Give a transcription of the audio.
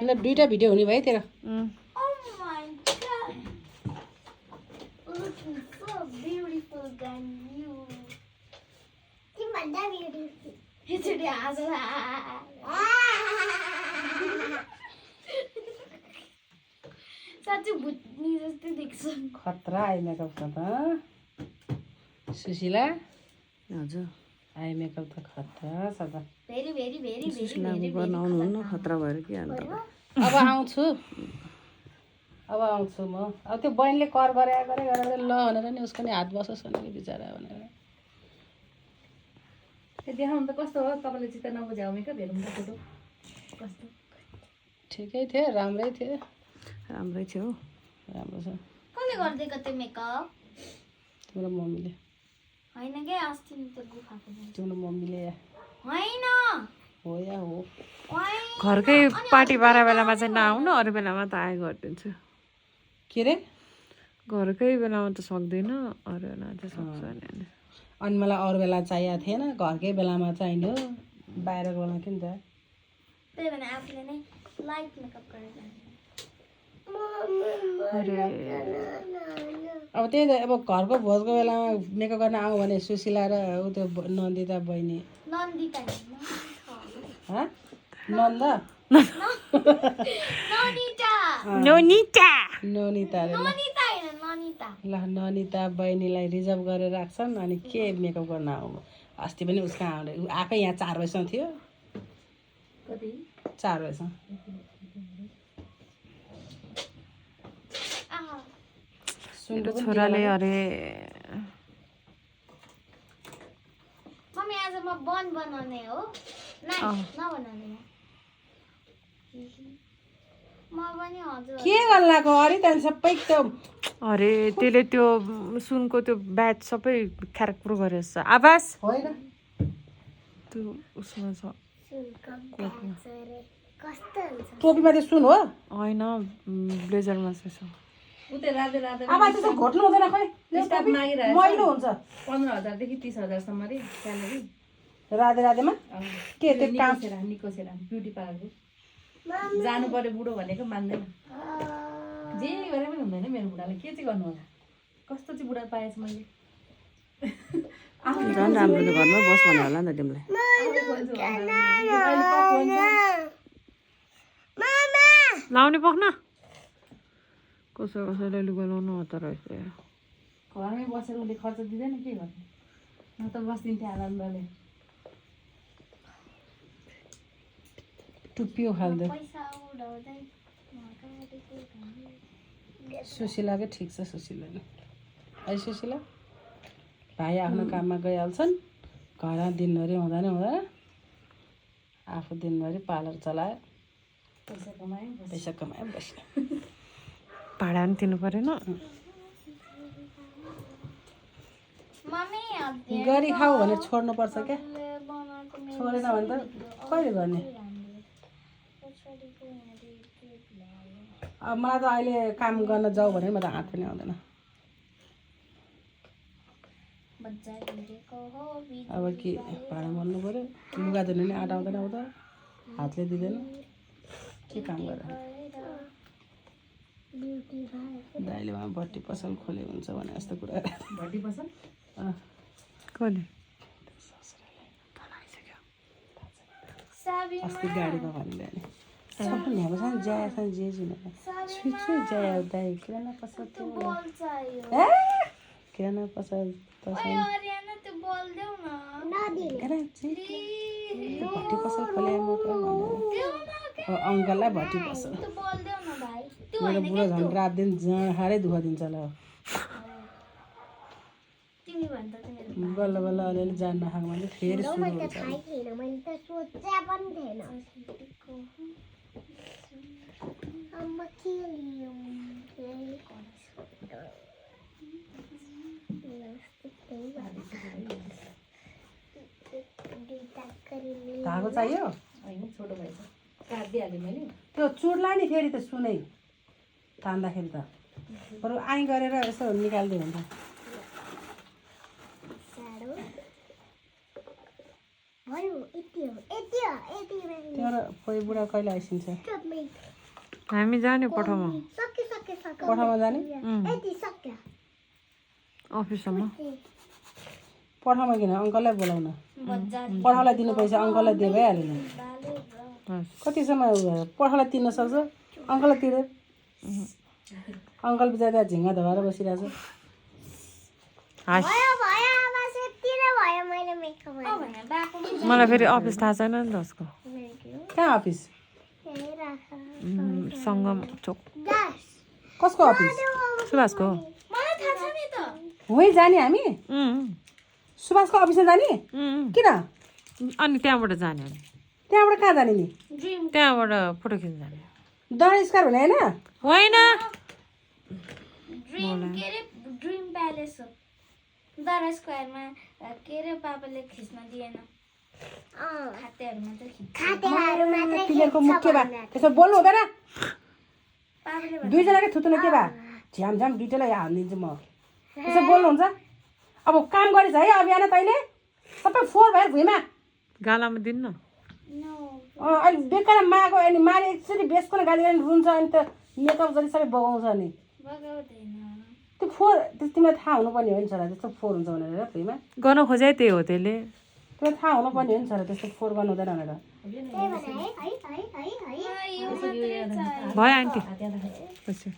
ल दुईटा भिडियो हुने भयो तेरो साँच्चै भुत्नी जस्तै देख्छ खतरा आई मेकअप छ त सुशीला हजुर आई मेकअप त खतरा छ त भेरी भेरी भेरी सुशीलाको गर्न आउनुहुन्न खतरा भएर कि अन्त अब आउँछु म अब त्यो बहिनीले कर गरे ल भनेर नि उसको नि हात बसोस् भनेर बिचरा भनेर त्यो देखाउनु त कस्तो हो तपाईँले चित्त नबुझाउ मेकअप हेरौँ त फोटो कस्तो ठिकै थियो राम्रै थियो राम्रै थियो हौ राम्रो छ कसले गरिदिएको त्यो मेकअप तिम्रो मम्मीले होइन के अस्ति नि त्यो गुफाको तिम्रो मम्मीले या होइन हो या हो घरकै पार्टी बाह्र बेलामा चाहिँ नआउनु अरू बेलामा त आए गरिदिन्छु के रे घरकै बेलामा त सक्दैन अरू बेलामा चाहिँ सक्छ नि अनि मलाई अरू बेला चाहिएको थिएन घरकै बेलामा चाहिने हो बाहिरको बेला किन त त्यही भएर आफूले नै लाइट मेकअप गरेर अब त्यही त अब घरको भोजको बेलामा मेकअप गर्न आउँ भने सुशीला र ऊ त्यो नन्दिता बहिनी नन्दिता नन्द ननिता ननिता रे ननिता होइन ननिता ल ननिता बहिनीलाई रिजर्भ गरेर राख्छन् अनि के मेकअप गर्न आउनु अस्ति पनि उसको आउने आएकै यहाँ 4 बजीसम्म थियो कति 4 बजीसम्म मेरो छोराले अरे मम्मी आज म बन बनाउने हो नबनाउने म पनि हजुर के गर्लाको अरे त्यहाँदेखि सबै त्यो अरे त्यसले त्यो सुनको त्यो ब्याच सबै ख्यारक्पुर गरेछ आवाज होइन त्यो उसमा छ टोपीमा त्यो सुन हो होइन ब्लेजरमा चाहिँ छ उतै राधे राधे अब त्यसो घोट्नु हुँदैन खै स्टाफ मागिरहेछ मैलो हुन्छ 15,000 देखि 30,000 सम्म रे स्यालेरी राधे राधेमा के त्यो काम निको सेरा ब्युटी पार्लरको जानु पर्यो बुढो भनेको मान्दैन जे गरे पनि हुँदैन मेरो बुढाले के चाहिँ गर्नु होला कस्तो चाहिँ बुढा पाएछ मैले झन् राम्रो त घरमै बस भन्यो होला नि त तिमीलाई लाउने पख्न कसैले लुगा लाउनु त रहेछ घरमै बसेर उसले खर्च दिँदैन के गर्ने न त बसिदिन्थ्यो आनन्दले टुप्पियो खाल्दै पैसा उडाउँदै सुशीलाकै ठिक छ सुशीला नि है सुशीला भाइ आफ्नो काममा गइहाल्छन् घर दिनभरि हुँदैन आफू दिनभरि पार्लर चलायो पैसा कमायो बस्यो भाडा पनि तिर्नु परेन गरी खाऊ भने छोड्नुपर्छ क्या छोडेन भने त कहिले गर्ने अब मलाई त अहिले काम गर्न जाऊ भने म त हात पनि आउँदैन अब के भाडा मल्नु पऱ्यो लुगा धुनु नि आँट आउँदैन अब त हातले दिँदैन के काम गरेर दाइले उहाँ भट्टी पसल खोले हुन्छ भने जस्तो कुरा भट्टी पसल कसले अस्ति गाडीमा भन्दै नि सबै ल्याएको छ नि ज्याया छ जे सुइछु ज्याया दाइ किराना पसल थियो किराना पसल भट्टी पसल खोले म अङ्कललाई भट्टी पसल मेरो बुढो झन् रात दिन जाँड खाएरै दुःख दिन्छ ल बल्ल बल्ल अलिअलि जान नखाएको भने फेरि सुरु हुन्छ धागो चाहियो होइन छोटो भएछ काटिदिइहालेँ मैले त्यो चुड्ला नि फेरि त सुनै तान्दाखेरि त बरु आइ गरेर यसो निकालिदियो भने त भयो तिम्रो खोइ बुढा कहिले आइसिन्छ हामी जाने पठाउमा पठाउमा जाने अफिससम्म पठाउमा किन अङ्कललाई बोलाउन बजार पठाउलाई दिनु पैसा अङ्कललाई दिए भइहाल्यो नि हस्। कतिसम्म पठाउलाई तिर्न सक्छ अङ्कललाई तिर्यो अङ्कल बिचरा त्यहाँ झिङ्गा धोएर बसिरहेको छ हस्। भने बाको मलाई फेरि अफिस थाहा छैन नि त उसको कहाँ अफिस सङ्गम चोक कसको अफिस सुभाषको मलाई थाहा छ नि त वहीँ जाने हामी सुभाषको अफिसमा जाने किन अनि त्यहाँबाट जाने अनि त्यहाँबाट कहाँ जाने नि ड्रिम त्यहाँबाट फोटो खिच्न जाने दरस्कार भने होइन होइन ड्रिम के अरे ड्रिम प्यालेस हो दरा स्क्वायरमा के अरे पापाले खिच्न दिएन खातेहरूमा चाहिँ खिच्छ तिनीहरूको मुख के भए त्यसो बोल्नु हुँदैन पापाले दुईजनाकै थुतुनो के भए झ्याम झ्याम दुइटैलाई हालिदिन्छु म त्यसो बोल्नुहुन्छ अब काम गरिस् है अभियान तैँले सबै फोहोर भयो भुइँमा गालामा दिन्न अहिले बेकार मागो अनि मारे एकचोटि बेसको गाली गर्ने रुन्छ अनि त मेकअप जति सबै बगाउँछ नि बगाउँदैन त्यो फोहोर तिमीलाई थाहा हुनुपर्ने हो नि छोरा त्यस्तो फोहोर हुन्छ भनेर भुइँमा गर्न खोजे त्यही हो त्यसले त्यो थाहा हुनुपर्ने हो नि छोरा त्यस्तो फोहोर गर्नु हुँदैन भनेर भयो आन्टी पछि